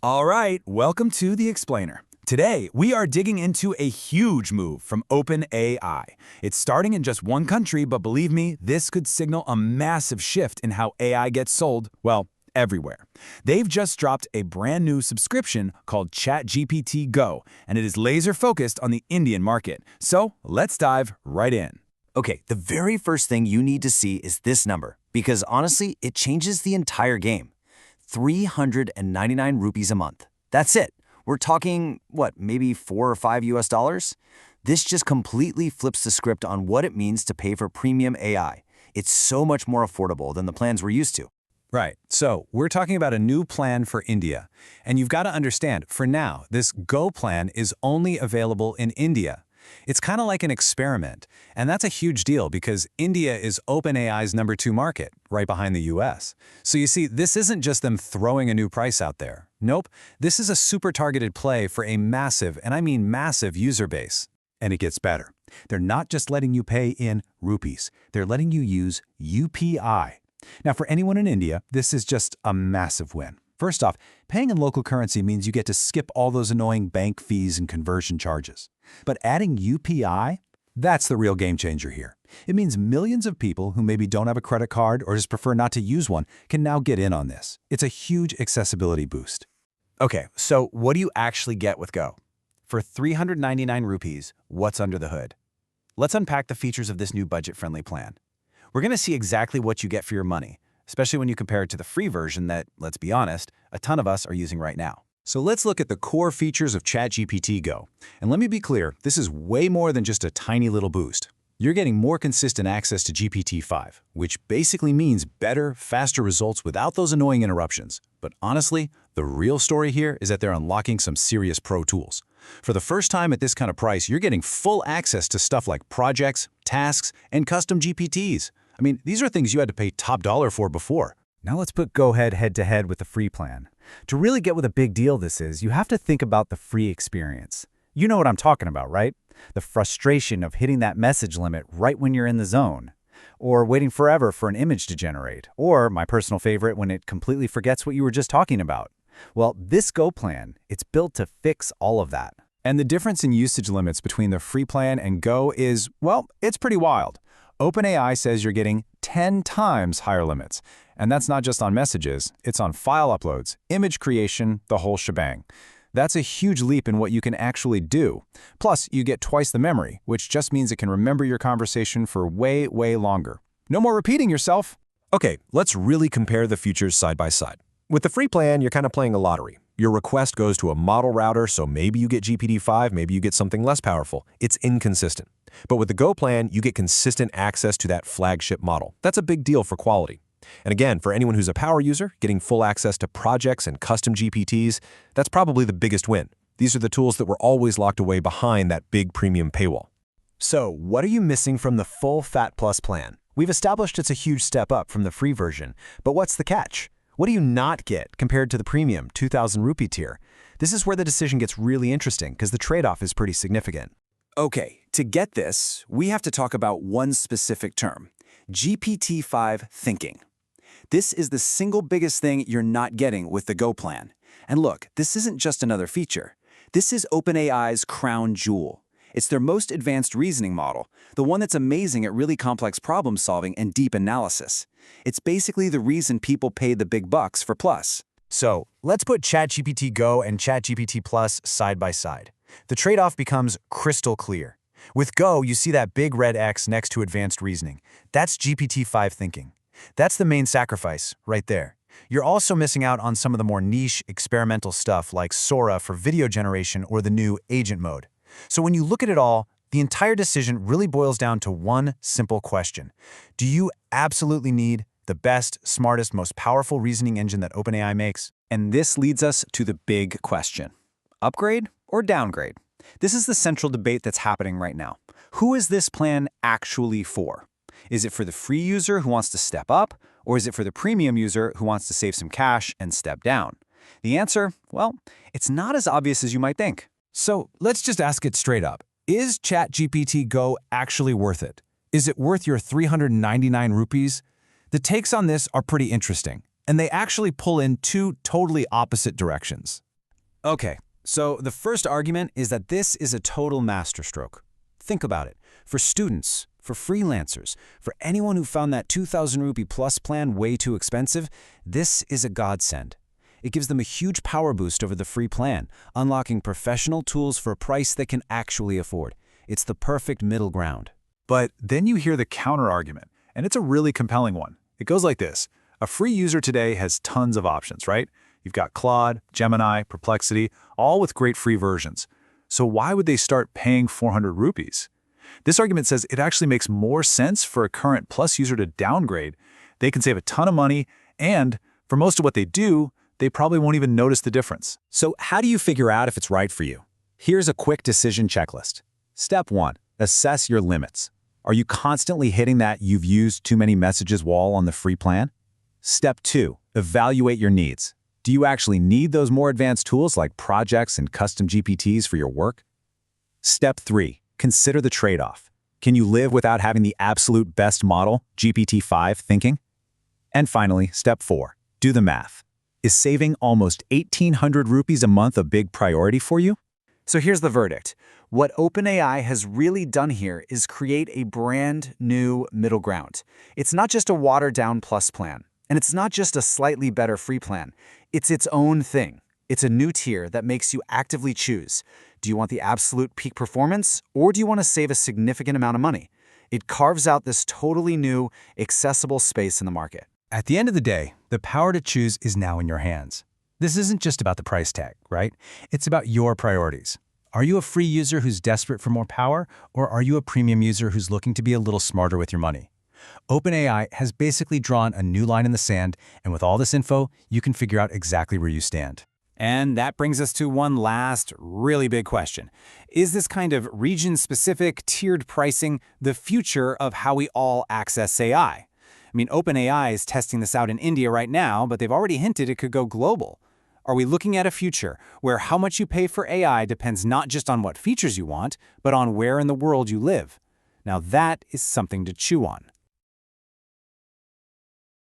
All right, welcome to The Explainer. Today, we are digging into a huge move from OpenAI. It's starting in just one country, but believe me, this could signal a massive shift in how AI gets sold, well, everywhere. They've just dropped a brand new subscription called ChatGPT Go, and it is laser-focused on the Indian market. So, let's dive right in. Okay, the very first thing you need to see is this number, because honestly, it changes the entire game. 399 rupees a month. That's it. We're talking, maybe $4 or $5 US? This just completely flips the script on what it means to pay for premium AI. It's so much more affordable than the plans we're used to. Right, so we're talking about a new plan for India. And you've got to understand, for now, this Go plan is only available in India. It's kind of like an experiment, and that's a huge deal because India is OpenAI's #2 market, right behind the US. So you see, this isn't just them throwing a new price out there. Nope, this is a super targeted play for a massive, and I mean massive, user base. And it gets better. They're not just letting you pay in rupees, they're letting you use UPI. Now, for anyone in India, this is just a massive win. First off, paying in local currency means you get to skip all those annoying bank fees and conversion charges. But adding UPI, that's the real game changer here. It means millions of people who maybe don't have a credit card or just prefer not to use one can now get in on this. It's a huge accessibility boost. Okay, so what do you actually get with Go? For 399 rupees, what's under the hood? Let's unpack the features of this new budget-friendly plan. We're going to see exactly what you get for your money, especially when you compare it to the free version that, let's be honest, a ton of us are using right now. So let's look at the core features of ChatGPT Go. And let me be clear, this is way more than just a tiny little boost. You're getting more consistent access to GPT-5, which basically means better, faster results without those annoying interruptions. But honestly, the real story here is that they're unlocking some serious pro tools. For the first time at this kind of price, you're getting full access to stuff like projects, tasks, and custom GPTs. I mean, these are things you had to pay top dollar for before. Now let's put Go head-to-head with the free plan. To really get what a big deal this is, you have to think about the free experience. You know what I'm talking about, right? The frustration of hitting that message limit right when you're in the zone. Or waiting forever for an image to generate. Or, my personal favorite, when it completely forgets what you were just talking about. Well, this Go plan, it's built to fix all of that. And the difference in usage limits between the free plan and Go is, well, it's pretty wild. OpenAI says you're getting 10 times higher limits. And that's not just on messages, it's on file uploads, image creation, the whole shebang. That's a huge leap in what you can actually do. Plus, you get twice the memory, which just means it can remember your conversation for way, way longer. No more repeating yourself. Okay, let's really compare the features side by side. With the free plan, you're kind of playing a lottery. Your request goes to a model router, so maybe you get GPT-5, maybe you get something less powerful. It's inconsistent. But with the Go plan, you get consistent access to that flagship model. That's a big deal for quality. And again, for anyone who's a power user, getting full access to projects and custom GPTs, that's probably the biggest win. These are the tools that were always locked away behind that big premium paywall. So, what are you missing from the full Fat Plus plan? We've established it's a huge step up from the free version, but what's the catch? What do you not get compared to the premium 2,000 rupee tier? This is where the decision gets really interesting because the trade-off is pretty significant. Okay, to get this, we have to talk about one specific term, GPT-5 thinking. This is the single biggest thing you're not getting with the Go plan. And look, this isn't just another feature. This is OpenAI's crown jewel. It's their most advanced reasoning model, the one that's amazing at really complex problem solving and deep analysis. It's basically the reason people pay the big bucks for Plus. So, let's put ChatGPT Go and ChatGPT Plus side by side. The trade-off becomes crystal clear. With Go, you see that big red X next to advanced reasoning. That's GPT-5 thinking. That's the main sacrifice, right there. You're also missing out on some of the more niche, experimental stuff like Sora for video generation or the new agent mode. So when you look at it all, the entire decision really boils down to one simple question. Do you absolutely need the best, smartest, most powerful reasoning engine that OpenAI makes? And this leads us to the big question. Upgrade or downgrade? This is the central debate that's happening right now. Who is this plan actually for? Is it for the free user who wants to step up, or is it for the premium user who wants to save some cash and step down? The answer, well, it's not as obvious as you might think. So let's just ask it straight up. Is ChatGPT Go actually worth it? Is it worth your 399 rupees? The takes on this are pretty interesting, and they actually pull in two totally opposite directions. Okay, so the first argument is that this is a total masterstroke. Think about it. For students, for freelancers, for anyone who found that 2,000 rupee plus plan way too expensive, this is a godsend. It gives them a huge power boost over the free plan, unlocking professional tools for a price they can actually afford. It's the perfect middle ground. But then you hear the counter-argument, and it's a really compelling one. It goes like this. A free user today has tons of options, right? You've got Claude, Gemini, Perplexity, all with great free versions. So why would they start paying 400 rupees? This argument says it actually makes more sense for a current Plus user to downgrade. They can save a ton of money, and for most of what they do, they probably won't even notice the difference. So how do you figure out if it's right for you? Here's a quick decision checklist. Step 1. Assess your limits. Are you constantly hitting that "you've used too many messages" wall on the free plan? Step 2. Evaluate your needs. Do you actually need those more advanced tools like projects and custom GPTs for your work? Step 3. Consider the trade-off. Can you live without having the absolute best model, GPT-5 thinking? And finally, step 4. Do the math. Is saving almost 1,800 rupees a month a big priority for you? So here's the verdict. What OpenAI has really done here is create a brand new middle ground. It's not just a watered-down plus plan, and it's not just a slightly better free plan. It's its own thing. It's a new tier that makes you actively choose. Do you want the absolute peak performance, or do you want to save a significant amount of money? It carves out this totally new, accessible space in the market. At the end of the day, the power to choose is now in your hands. This isn't just about the price tag, right? It's about your priorities. Are you a free user who's desperate for more power, or are you a premium user who's looking to be a little smarter with your money? OpenAI has basically drawn a new line in the sand, and with all this info, you can figure out exactly where you stand. And that brings us to one last, really big question. Is this kind of region-specific, tiered pricing the future of how we all access AI? I mean, OpenAI is testing this out in India right now, but they've already hinted it could go global. Are we looking at a future where how much you pay for AI depends not just on what features you want, but on where in the world you live? Now that is something to chew on.